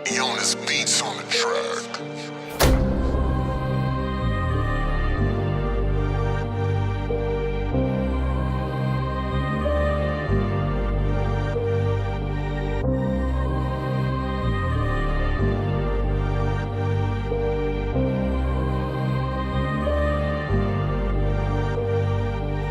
Jonas beats on the track.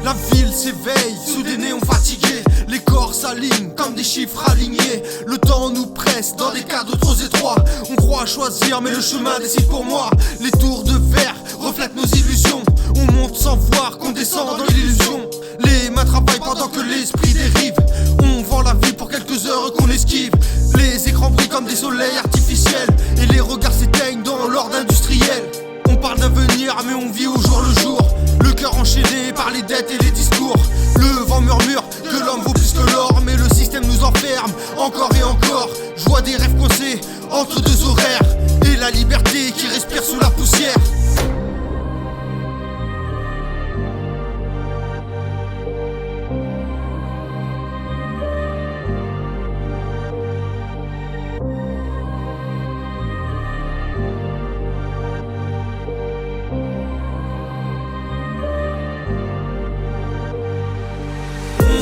La ville s'éveille sous des néons fatigués. Les corps s'alignent comme des chiffres alignés. Le temps nous presse dans des cadres trop étroits. On croit choisir mais le chemin décide pour moi. Les tours de verre reflètent nos illusions. On monte sans voir qu'on descend dans l'illusion. Les mains travaillent pendant que l'esprit dérive. On vend la vie pour quelques heures qu'on esquive. Les écrans brillent comme des soleils artificiels. Et les regards s'éteignent dans l'ordre industriel. On parle d'avenir mais on vit au jour le jour. Le cœur enchaîné par les dettes et les discours. Le vent murmure que l'homme vaut plus que l'or. Mais le système nous enferme encore et encore. Je vois des rêves coincés entre deux horaires. Et la liberté qui respire sous la poussière.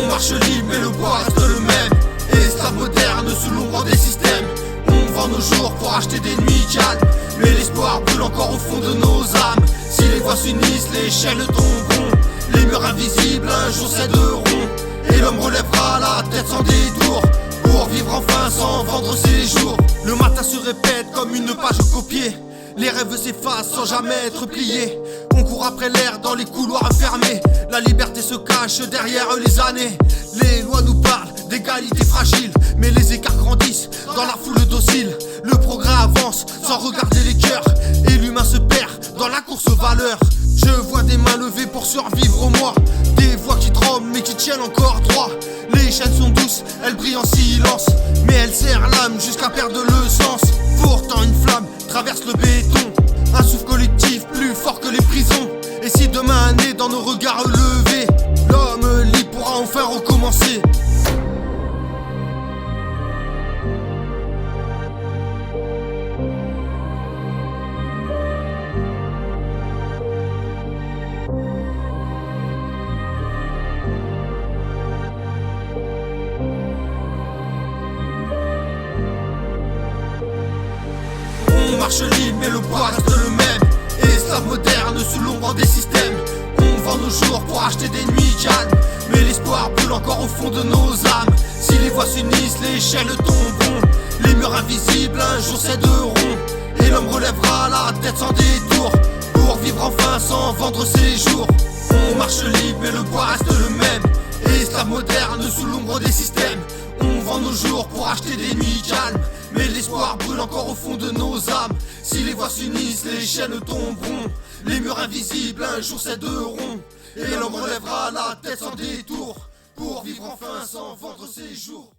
Marche libre mais le bois reste le même. Esclave moderne sous l'ombre des systèmes. On vend nos jours pour acheter des nuits calmes. Mais l'espoir brûle encore au fond de nos âmes. Si les voix s'unissent, les chaînes tomberont. Les murs invisibles un jour céderont. Et l'homme relèvera la tête sans détour. Pour vivre enfin sans vendre ses jours. Le matin se répète comme une page copiée. Les rêves s'effacent sans jamais être pliés. On court après l'air dans les couloirs fermés. La liberté se cache derrière les années. Les lois nous parlent d'égalité fragile. Mais les écarts grandissent dans la foule docile. Le progrès avance sans regarder les cœurs. Et l'humain se perd dans la course aux valeurs. Je vois des mains levées pour survivre au mois. Des voix qui tremblent mais qui tiennent encore droit. Les chaînes sont douces, elles brillent en silence. Mais elles serrent l'âme jusqu'à perdre le sens. Pourtant une flamme traverse le béton. Un souffle collectif plus fort que les prisons. Et si demain naît dans nos regards levés, l'homme libre pourra enfin recommencer. On marche libre mais le poids reste le même. Esclave moderne sous l'ombre des systèmes. On vend nos jours pour acheter des nuits calmes. Mais l'espoir brûle encore au fond de nos âmes. Si les voix s'unissent, les chaînes tomberont. Les murs invisibles un jour céderont. Et l'homme relèvera la tête sans détour. Pour vivre enfin sans vendre ses jours. On marche libre mais le poids reste le même. Esclave moderne sous l'ombre des systèmes. On vend nos jours pour acheter des nuits calmes. Mais l'espoir brûle encore au fond de nos âmes. Si les voix s'unissent, les chaînes tomberont. Les murs invisibles un jour céderont. Et l'homme relèvera la tête sans détour. Pour vivre enfin sans vendre ses jours.